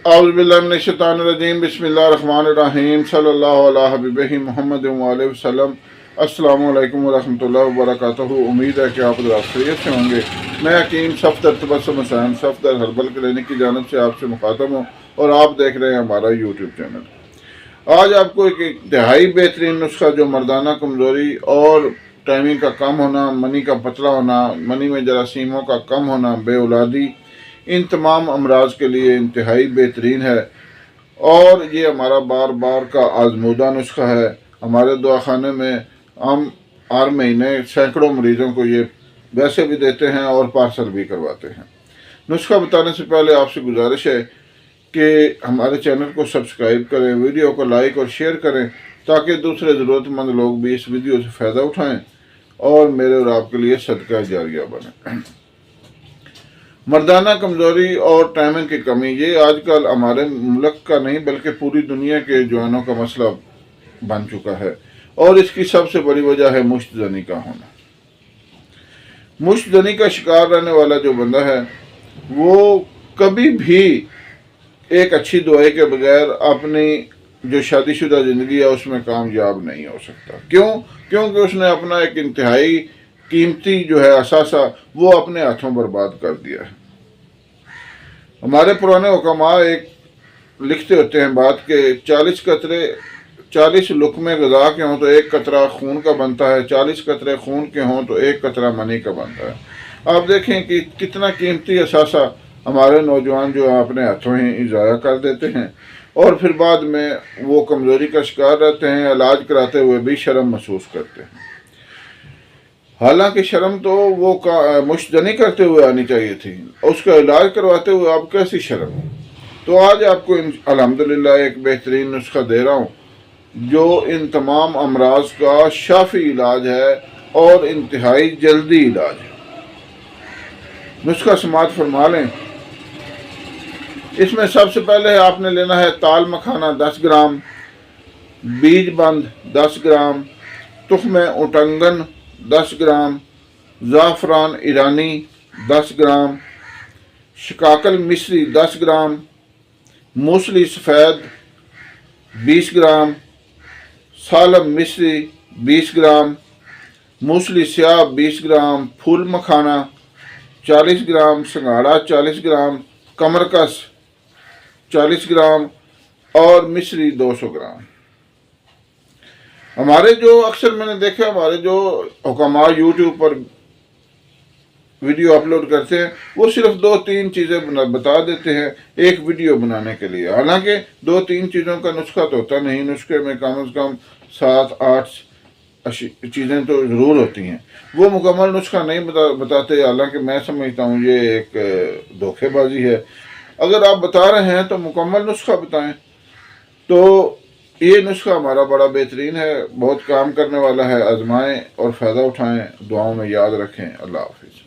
اعوذ باللہ من الشیطان الرجیم بسم اللہ الرحمن الرحیم صلی اللہ علیہ حبیبہ محمد وآلہ وسلم۔ السلام علیکم ورحمۃ اللہ وبرکاتہ۔ امید ہے کہ آپ خیریت سے ہوں گے۔ میں حکیم صفدر تبسم حسین صفدر ہربل کلینک کی جانب سے آپ سے مخاطب ہوں اور آپ دیکھ رہے ہیں ہمارا یوٹیوب چینل۔ آج آپ کو ایک انتہائی بہترین نسخہ جو مردانہ کمزوری اور ٹائمنگ کا کم ہونا، منی کا پتلا ہونا، منی میں جراثیموں کا کم ہونا، بے اولادی، ان تمام امراض کے لیے انتہائی بہترین ہے اور یہ ہمارا بار بار کا آزمودہ نسخہ ہے۔ ہمارے دواخانے میں ہم ہر مہینے سینکڑوں مریضوں کو یہ ویسے بھی دیتے ہیں اور پارسل بھی کرواتے ہیں۔ نسخہ بتانے سے پہلے آپ سے گزارش ہے کہ ہمارے چینل کو سبسکرائب کریں، ویڈیو کو لائک اور شیئر کریں تاکہ دوسرے ضرورت مند لوگ بھی اس ویڈیو سے فائدہ اٹھائیں اور میرے اور آپ کے لیے صدقہ جاریہ بنے۔ مردانہ کمزوری اور ٹائمنگ کی کمی یہ آج کل ہمارے ملک کا نہیں بلکہ پوری دنیا کے جوانوں کا مسئلہ بن چکا ہے اور اس کی سب سے بڑی وجہ ہے مشت زنی کا ہونا۔ مشت زنی کا شکار رہنے والا جو بندہ ہے وہ کبھی بھی ایک اچھی دوائی کے بغیر اپنی جو شادی شدہ زندگی ہے اس میں کامیاب نہیں ہو سکتا۔ کیونکہ اس نے اپنا ایک انتہائی قیمتی جو ہے اثاثہ وہ اپنے ہاتھوں برباد کر دیا ہے۔ ہمارے پرانے حکماء ایک لکھتے ہوتے ہیں بات کہ 40 لقمے غذا کے ہوں تو ایک قطرہ خون کا بنتا ہے، 40 قطرے خون کے ہوں تو ایک قطرہ منی کا بنتا ہے۔ آپ دیکھیں کہ کتنا قیمتی اثاثہ ہمارے نوجوان جو اپنے ہاتھوں ہی ضائع کر دیتے ہیں اور پھر بعد میں وہ کمزوری کا شکار رہتے ہیں، علاج کراتے ہوئے بھی شرم محسوس کرتے ہیں۔ حالانکہ شرم تو وہ مشت زنی کرتے ہوئے آنی چاہیے تھی، اس کا علاج کرواتے ہوئے آپ کیسی شرم۔ تو آج آپ کو الحمدللہ ایک بہترین نسخہ دے رہا ہوں جو ان تمام امراض کا شافی علاج ہے اور انتہائی جلدی علاج ہے۔ نسخہ سماعت فرما لیں۔ اس میں سب سے پہلے آپ نے لینا ہے تال مکھانا 10 گرام، بیج بند 10 گرام، تخم اٹنگن 10 گرام، زعفران ایرانی 10 گرام، شکاکل مصری 10 گرام، موسلی سفید 20 گرام، سالم مصری 20 گرام، موسلی سیاہ 20 گرام، پھول مکھانا 40 گرام، سنگھاڑا 40 گرام، کمرکس 40 گرام اور مصری 200 گرام۔ ہمارے جو اکثر میں نے دیکھا ہمارے جو حکماء یوٹیوب پر ویڈیو اپلوڈ کرتے ہیں وہ صرف 2-3 چیزیں بتا دیتے ہیں ایک ویڈیو بنانے کے لیے، حالانکہ 2-3 چیزوں کا نسخہ تو ہوتا نہیں۔ نسخے میں کم از کم 7-8 چیزیں تو ضرور ہوتی ہیں، وہ مکمل نسخہ نہیں بتاتے، حالانکہ میں سمجھتا ہوں یہ ایک دھوکے بازی ہے۔ اگر آپ بتا رہے ہیں تو مکمل نسخہ بتائیں۔ تو یہ نسخہ ہمارا بڑا بہترین ہے، بہت کام کرنے والا ہے، آزمائیں اور فائدہ اٹھائیں، دعاؤں میں یاد رکھیں۔ اللہ حافظ۔